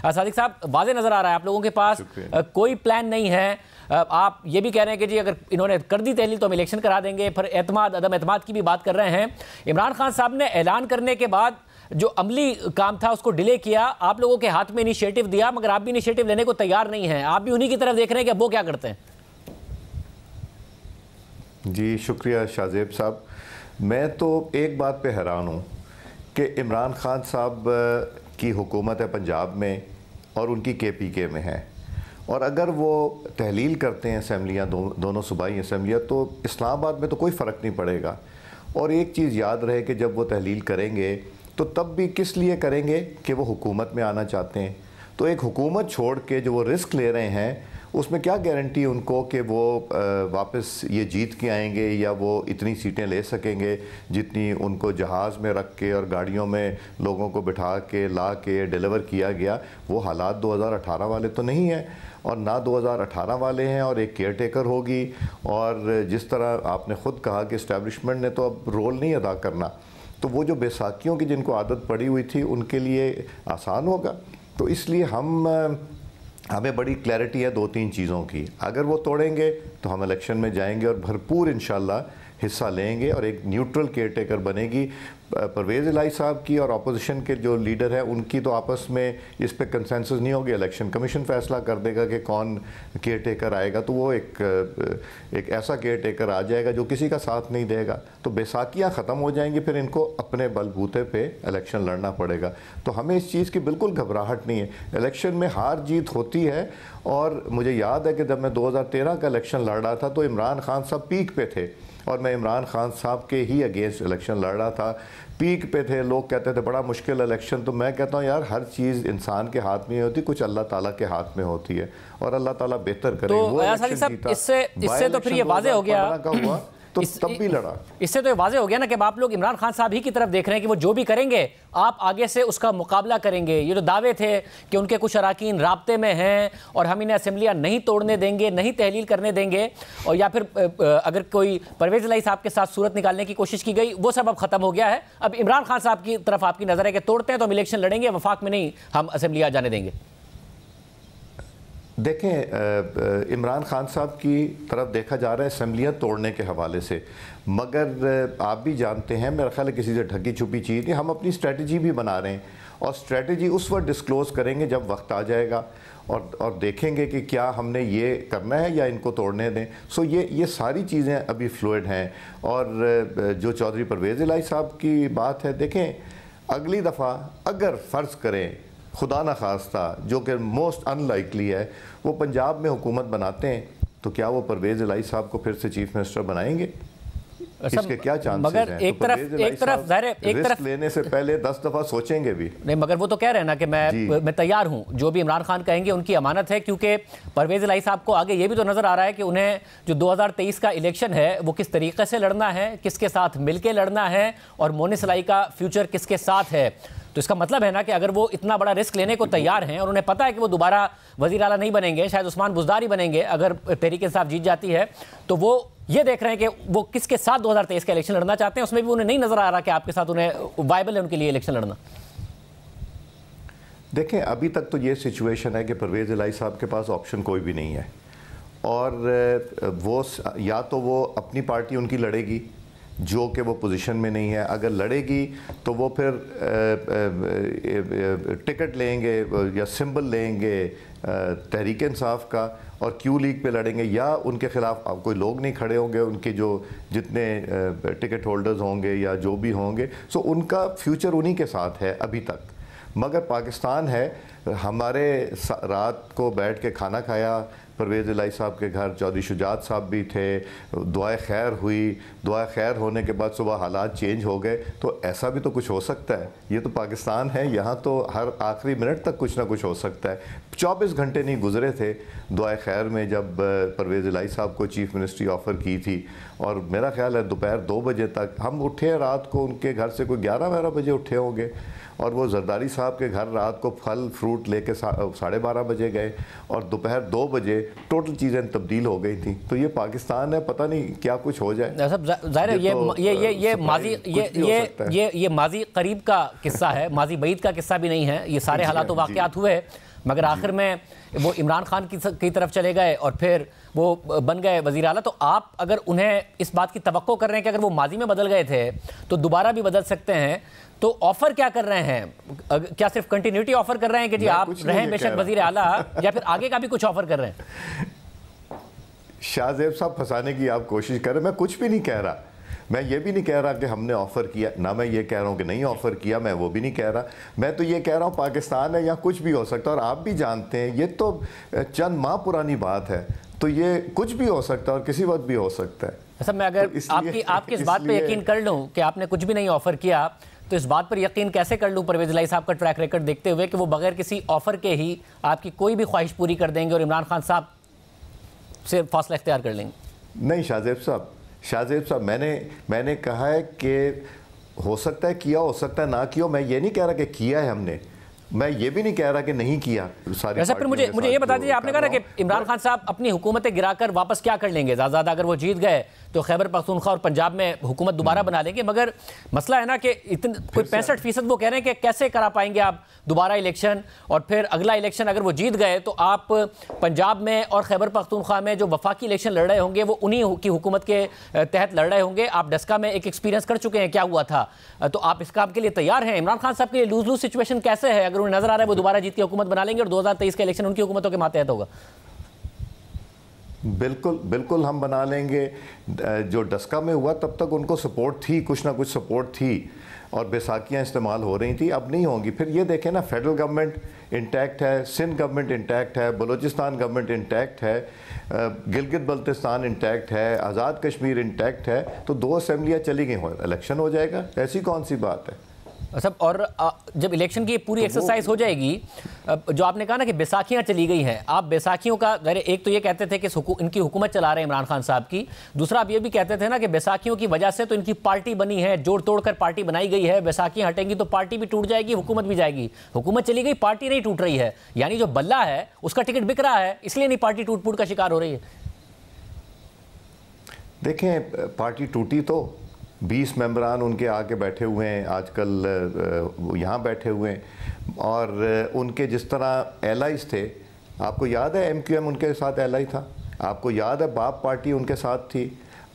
सादिक साहब, वाज़े नज़र आ रहा है आप लोगों के पास कोई प्लान नहीं है। आप ये भी कह रहे हैं कि जी अगर इन्होंने कर दी तहलील तो हम इलेक्शन करा देंगे, फिर एतमाद अदम एतमाद की भी बात कर रहे हैं। इमरान खान साहब ने ऐलान करने के बाद जो अमली काम था उसको डिले किया, आप लोगों के हाथ में इनिशिएटिव दिया, मगर आप भी इनिशिएटिव लेने को तैयार नहीं हैं। आप भी उन्हीं की तरफ देख रहे हैं कि अब वो क्या करते हैं। जी शुक्रिया शाहजेब साहब। मैं तो एक बात पे हैरान हूँ कि इमरान खान साहब की हुकूमत है पंजाब में और उनकी KPK में है, और अगर वो तहलील करते हैं असम्बलियाँ, दोनों सूबाई असम्बलियाँ, तो इस्लामाबाद में तो कोई फ़र्क नहीं पड़ेगा। और एक चीज़ याद रहे कि जब वो तहलील करेंगे तो तब भी किस लिए करेंगे कि वो हुकूमत में आना चाहते हैं। तो एक हुकूमत छोड़ के जो वो रिस्क ले रहे हैं उसमें क्या गारंटी उनको कि वो वापस ये जीत के आएंगे या वो इतनी सीटें ले सकेंगे जितनी उनको जहाज़ में रख के और गाड़ियों में लोगों को बिठा के ला के डिलीवर किया गया। वो हालात 2018 वाले तो नहीं है, और ना 2018 वाले हैं, और एक केयर टेकर होगी। और जिस तरह आपने ख़ुद कहा कि इस्टेब्लिशमेंट ने तो अब रोल नहीं अदा करना, तो वो जो बैसाखियों की जिनको आदत पड़ी हुई थी उनके लिए आसान होगा। तो इसलिए हमें बड़ी क्लैरिटी है 2-3 चीज़ों की। अगर वो तोड़ेंगे तो हम इलेक्शन में जाएंगे और भरपूर इंशाल्लाह हिस्सा लेंगे, और एक न्यूट्रल केयर टेकर बनेगी। परवेज़ इलाही साहब की और अपोजिशन के जो लीडर हैं उनकी तो आपस में इस पे कंसेंसस नहीं होगी। इलेक्शन कमीशन फैसला कर देगा कि कौन केयर टेकर आएगा, तो वो एक ऐसा केयर टेकर आ जाएगा जो किसी का साथ नहीं देगा। तो बैसाखियाँ ख़त्म हो जाएंगी, फिर इनको अपने बलबूते पे इलेक्शन लड़ना पड़ेगा। तो हमें इस चीज़ की बिल्कुल घबराहट नहीं है। इलेक्शन में हार जीत होती है, और मुझे याद है कि जब मैं 2013 का इलेक्शन लड़ रहा था तो इमरान खान साहब पीक पे थे, और मैं इमरान खान साहब के ही अगेंस्ट इलेक्शन लड़ रहा था। पीक पे थे, लोग कहते थे बड़ा मुश्किल इलेक्शन। तो मैं कहता हूँ यार, हर चीज़ इंसान के हाथ में होती, कुछ अल्लाह ताला के हाथ में होती है, और अल्लाह ताला बेहतर करे। तो इससे तो फिर ये वाज़े हो गया, तो तब भी लड़ा। इससे तो ये वाज़े हो गया ना कि आप लोग इमरान खान साहब ही की तरफ देख रहे हैं कि वो जो भी करेंगे आप आगे से उसका मुकाबला करेंगे। ये जो दावे थे कि उनके कुछ अराकीन राब्ते में हैं और हम इन्हें असेंबलियाँ नहीं तोड़ने देंगे, नहीं तहलील करने देंगे, और या फिर अगर कोई परवेज़ इलाही साहब के साथ सूरत निकालने की कोशिश की गई, वो सब अब ख़त्म हो गया है। अब इमरान खान साहब की तरफ आपकी नज़र है कि तोड़ते हैं तो हम इलेक्शन लड़ेंगे, वफाक में नहीं हम असेंबलियाँ जाने देंगे। देखें, इमरान खान साहब की तरफ देखा जा रहा है असम्बलियाँ तोड़ने के हवाले से, मगर आप भी जानते हैं, मेरा ख्याल है किसी से ढकी छुपी चीज़ नहीं, हम अपनी स्ट्रेटजी भी बना रहे हैं, और स्ट्रेटजी उस वक्त डिस्क्लोज़ करेंगे जब वक्त आ जाएगा, और देखेंगे कि क्या हमने ये करना है या इनको तोड़ने दें। सो ये सारी चीज़ें अभी फ्लूइड हैं। और जो चौधरी परवेज़ इलाही साहब की बात है, देखें अगली दफ़ा अगर फ़र्ज़ करें खुदा न खास्ता, जो कि मोस्ट अनलाइकली है, वो पंजाब में हुकूमत बनाते हैं, तो क्या वो परवेज़ इलाही साहब को फिर से चीफ मिनिस्टर बनाएंगे? इसके क्या चांसेस हैं? एक तरफ लेने से पहले 10 दफ़ा सोचेंगे भी नहीं, मगर वो तो कह रहे हैं ना कि मैं तैयार हूं, जो भी इमरान खान कहेंगे उनकी अमानत है, क्योंकि परवेज़ इलाही साहब को आगे ये भी तो नज़र आ रहा है कि उन्हें जो 2023 का इलेक्शन है वो किस तरीके से लड़ना है, किसके साथ मिलकर लड़ना है, और मोनिस इलाही का फ्यूचर किसके साथ है। तो इसका मतलब है ना कि अगर वो इतना बड़ा रिस्क लेने को तैयार हैं और उन्हें पता है कि वो दोबारा वज़ीर आला नहीं बनेंगे, शायद उस्मान बुज़दारी बनेंगे अगर तहरीक इंसाफ जीत जाती है, तो वो ये देख रहे हैं कि वो किसके साथ 2023 का इलेक्शन लड़ना चाहते हैं। उसमें भी उन्हें नहीं नज़र आ रहा कि आपके साथ उन्हें वायबल है उनके लिए इलेक्शन लड़ना। देखें, अभी तक तो ये सिचुएशन है कि परवेज़ इलाही साहब के पास ऑप्शन कोई भी नहीं है, और वो या तो वो अपनी पार्टी उनकी लड़ेगी जो कि वो पोजीशन में नहीं है, अगर लड़ेगी तो वो फिर टिकट लेंगे या सिंबल लेंगे तहरीक इंसाफ का और क्यू लीग पे लड़ेंगे, या उनके ख़िलाफ़ कोई लोग नहीं खड़े होंगे, उनके जो जितने टिकट होल्डर्स होंगे या जो भी होंगे, सो उनका फ्यूचर उन्हीं के साथ है अभी तक। मगर पाकिस्तान है, हमारे रात को बैठ के खाना खाया परवेज़ इलाही साहब के घर, चौधरी शुजात साहब भी थे, दुआए खैर हुई, दुआ खैर होने के बाद सुबह हालात चेंज हो गए। तो ऐसा भी तो कुछ हो सकता है, ये तो पाकिस्तान है, यहाँ तो हर आखिरी मिनट तक कुछ ना कुछ हो सकता है। 24 घंटे नहीं गुजरे थे दुआए खैर में जब परवेज़ इलाही साहब को चीफ़ मिनिस्ट्री ऑफ़र की थी, और मेरा ख्याल है दोपहर 2 बजे तक हम उठे, रात को उनके घर से कोई 11-12 बजे उठे होंगे, और वो जरदारी साहब के घर रात को फल फ्रूट लेके 12:30 बजे गए, और दोपहर 2 बजे टोटल चीज़ें तब्दील हो गई थी। तो ये पाकिस्तान है, पता नहीं क्या कुछ हो जाए। ज़ाहिर है ये माजी करीब का किस्सा है, माजी बईद का किस्सा भी नहीं है। ये सारे हालात वाक़यात हुए मगर आखिर में वो इमरान खान की तरफ चले गए और फिर वो बन गए वज़ीर आला। तो आप अगर उन्हें इस बात की तवक्को कर रहे हैं कि अगर वो माजी में बदल गए थे तो दोबारा भी बदल सकते हैं, तो ऑफर क्या कर रहे हैं? क्या सिर्फ कंटिन्यूटी ऑफर कर रहे हैं कि जी आप रहें बेशक वज़ीर आला, या फिर आगे का भी कुछ ऑफर कर रहे हैं? शाहजेब साहब फंसाने की आप कोशिश कर रहे हैं। मैं कुछ भी नहीं कह रहा। मैं ये भी नहीं कह रहा कि हमने ऑफ़र किया, ना मैं ये कह रहा हूँ कि नहीं ऑफ़र किया, मैं वो भी नहीं कह रहा। मैं तो ये कह रहा हूँ पाकिस्तान है, यहाँ कुछ भी हो सकता है, और आप भी जानते हैं ये तो चंद माह पुरानी बात है, तो ये कुछ भी हो सकता है और किसी वक्त भी हो सकता है। सब मैं अगर तो आपकी इस बात पे यकीन कर लूँ कि आपने कुछ भी नहीं ऑफ़र किया, तो इस बात पर यकीन कैसे कर लूँ परवेज़ इलाही साहब का ट्रैक रिकॉर्ड देखते हुए कि वो बगैर किसी ऑफ़र के ही आपकी कोई भी ख्वाहिश पूरी कर देंगे और इमरान खान साहब से फासला इख्तियार कर लेंगे? नहीं शाहजेब साहब, मैंने कहा है कि हो सकता है किया, हो सकता है ना किया। मैं ये नहीं कह रहा कि किया है हमने, मैं ये भी नहीं कह रहा कि नहीं किया। वैसे फिर मुझे ये बता दीजिए, आपने कहा ना कि इमरान खान साहब अपनी हुकूमतें गिराकर वापस क्या कर लेंगे? ज़्यादा अगर वो जीत गए तो खैबर पख्तूनख्वा और पंजाब में हुकूमत दोबारा बना लेंगे, मगर मसला है ना कि इतने कोई 65% वो कह रहे हैं कि कैसे करा पाएंगे आप दोबारा इलेक्शन, और फिर अगला इलेक्शन अगर वो जीत गए तो आप पंजाब में और खैबर पख्तूनख्वा में जो वफाकी इलेक्शन लड़ रहे होंगे वो उन्हीं की हुकूमत के तहत लड़ रहे होंगे। आप डस्का में एक एक्सपीरियंस कर चुके हैं क्या हुआ था, तो आप इस काम के लिए तैयार हैं? इमरान खान साहब के लिए लूज लूज सिचुएशन कैसे है? अगर उन्हें नजर आ रहा है वो दोबारा जीत के हुकूमत बना लेंगे और 2023 का इलेक्शन उनकी हुकूमतों के मातहत होगा? बिल्कुल हम बना लेंगे। जो डस्का में हुआ तब तक उनको सपोर्ट थी, कुछ ना कुछ सपोर्ट थी, और बैसाखियाँ इस्तेमाल हो रही थी, अब नहीं होंगी। फिर ये देखें ना, फेडरल गवर्नमेंट इंटैक्ट है, सिंध गवर्नमेंट इंटैक्ट है, बलूचिस्तान गवर्नमेंट इंटैक्ट है, गिलगित बल्तिस्तान इंटैक्ट है, आज़ाद कश्मीर इंटैक्ट है, तो 2 असेंबलियाँ चली गई, इलेक्शन हो जाएगा। ऐसी कौन सी बात है? सब और जब इलेक्शन की पूरी एक्सरसाइज हो जाएगी, जो आपने कहा ना कि बैसाखियाँ चली गई हैं, आप बैसाखियों का एक तो ये कहते थे कि इनकी हुकूमत चला रहे हैं इमरान खान साहब की, दूसरा आप ये भी कहते थे ना कि बैसाखियों की वजह से तो इनकी पार्टी बनी है, जोड़ तोड़ कर पार्टी बनाई गई है, बैसाखियाँ हटेंगी तो पार्टी भी टूट जाएगी, हुकूमत भी जाएगी। हुकूमत चली गई, पार्टी नहीं टूट रही है, यानी जो बल्ला है उसका टिकट बिक रहा है, इसलिए नहीं पार्टी टूट फूट का शिकार हो रही है। देखें, पार्टी टूटी तो 20 मेंबरान उनके आके बैठे हुए हैं आजकल, यहाँ बैठे हुए हैं, और उनके जिस तरह एलाइज थे, आपको याद है MQM उनके साथ एलाई था, आपको याद है बाप पार्टी उनके साथ थी,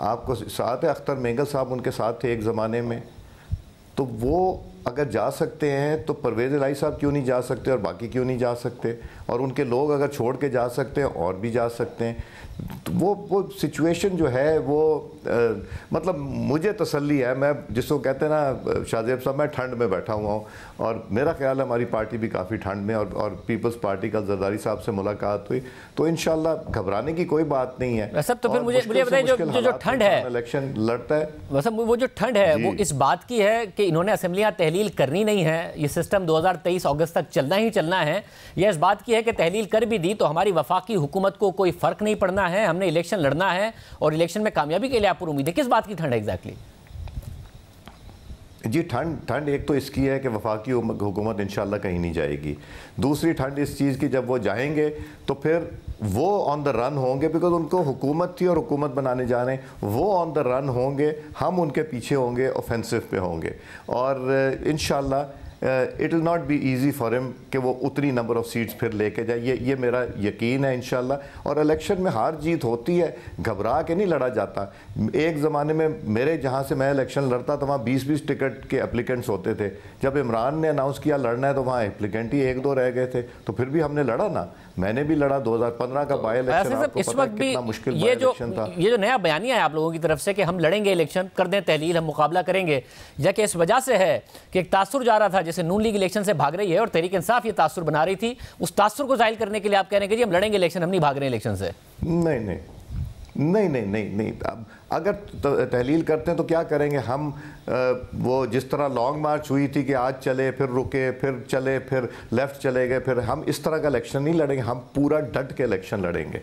आपको साथ है अख्तर मेंगल साहब उनके साथ थे एक ज़माने में। तो वो अगर जा सकते हैं तो परवेज़ इलाही साहब क्यों नहीं जा सकते, और बाकी क्यों नहीं जा सकते? और उनके लोग अगर छोड़ के जा सकते हैं और भी जा सकते हैं। तो वो सिचुएशन जो है वो मतलब मुझे तसल्ली है। मैं जिसको कहते हैं ना शाहजेब साहब, मैं ठंड में बैठा हुआ हूँ, और मेरा ख्याल है हमारी पार्टी भी काफ़ी ठंड में, और पीपल्स पार्टी का जरदारी साहब से मुलाकात हुई, तो इंशाल्लाह घबराने की कोई बात नहीं है। सब तो फिर मुझे बताइए, जो ठंड है, इलेक्शन लड़ता है, वैसे वो जो ठंड है वो इस बात की है कि इन्होंने असेंबलियाँ तहलील करनी नहीं है, ये सिस्टम 2023 अगस्त तक चलना ही चलना है, या इस बात की है कि तहलील कर भी दी तो हमारी वफाकी हुकूमत को कोई फ़र्क नहीं पड़ना है, हमने इलेक्शन लड़ना है और इलेक्शन में कामयाबी के लिए आप उम्मीद है? किस बात की ठंड है एग्जैक्टली? जी ठंड एक तो इसकी है कि वफाकी हुकूमत इंशाल्लाह कहीं नहीं जाएगी। दूसरी ठंड इस चीज़ की, जब वो जाएंगे तो फिर वो ऑन द रन होंगे, बिकॉज उनको हुकूमत थी और हुकूमत बनाने जा रहे हैं, वो ऑन द रन होंगे, हम उनके पीछे होंगे, ऑफेंसिव पे होंगे, और इंशाल्लाह it will not be easy for him कि वो उतनी नंबर ऑफ़ सीट्स फिर लेके जाए। ये मेरा यकीन है इंशाल्लाह। और इलेक्शन में हार जीत होती है, घबरा के नहीं लड़ा जाता। एक ज़माने में मेरे जहाँ से मैं इलेक्शन लड़ता था वहाँ 20-20 टिकट के एप्लीकेंट्स होते थे। जब इमरान ने अनाउंस किया लड़ना है तो वहाँ एप्लीकेंट ही 1-2 रह गए थे, तो फिर भी हमने लड़ा ना। मैंने भी लड़ा 2015 का बाई इलेक्शन, आपको पता है कितना मुश्किल बाई इलेक्शन था। ये जो नया बयानिया है आप लोगों की तरफ से कि हम लड़ेंगे इलेक्शन, कर दें तहलील, हम मुकाबला करेंगे, या कि इस वजह से है कि एक तासुर जा रहा था, जैसे नून लीग इलेक्शन से भाग रही है और तहरीक इंसाफ ये तासुर बना रही थी, उस तासुर को जाहिर करने के लिए आप कह रहे हैं कि जी हम लड़ेंगे इलेक्शन, हम नहीं भाग रहे हैं इलेक्शन से? नहीं। अब अगर तहलील करते हैं तो क्या करेंगे हम? वो जिस तरह लॉन्ग मार्च हुई थी कि आज चले फिर रुके फिर चले फिर लेफ्ट चले गए, फिर हम इस तरह का इलेक्शन नहीं लड़ेंगे, हम पूरा डट के इलेक्शन लड़ेंगे।